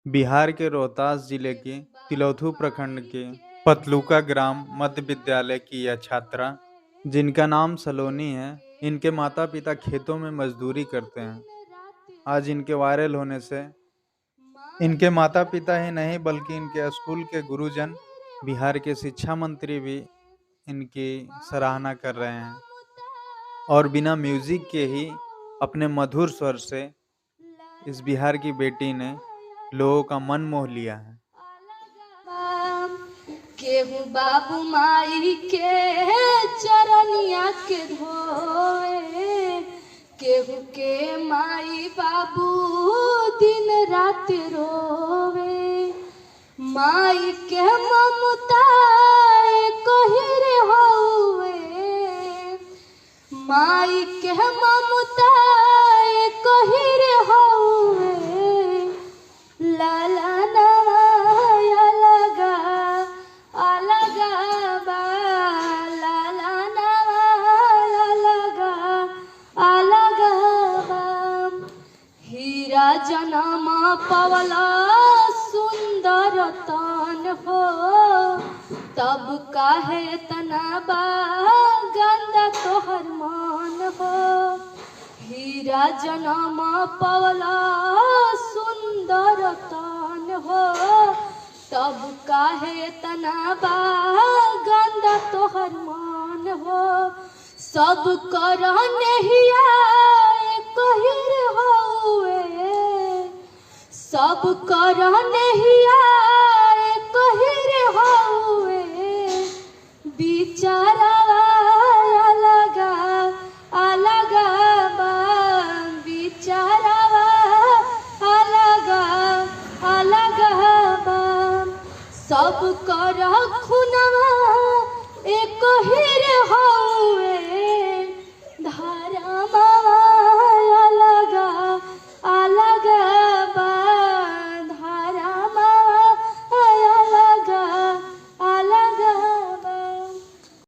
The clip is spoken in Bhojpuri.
बिहार के रोहतास जिले के तिलौथू प्रखंड के पतलूका ग्राम मध्य विद्यालय की यह छात्रा, जिनका नाम सलोनी है, इनके माता पिता खेतों में मजदूरी करते हैं। आज इनके वायरल होने से इनके माता पिता ही नहीं बल्कि इनके स्कूल के गुरुजन, बिहार के शिक्षा मंत्री भी इनकी सराहना कर रहे हैं और बिना म्यूजिक के ही अपने मधुर स्वर से इस बिहार की बेटी ने लोगों का मन मोह लिया है। केहू बाबू माई के चरनिया के धोए, केहू के माई बाबू दिन रात रोवे। माई के ममता कहिर होवे, माई के ममता कहिर होवे। लाला नवाया लगा अलगा बा, लाला नवाया लगा अलगा बा। हीरा जनम पवला सुंदर तन हो, तब काहे तना बा गंदा तोहर मन हो। हीरा जनम पवला सुंदर तन हो, तब काहे तना बा गंदा तोहर मन हो। सब कर नहिया कहिर होवे, सब कर नहिया कहिर होवे। बिचारा अलगा अलगा बा, बिचारा अलगा अलगा बा। सब कर खुनवा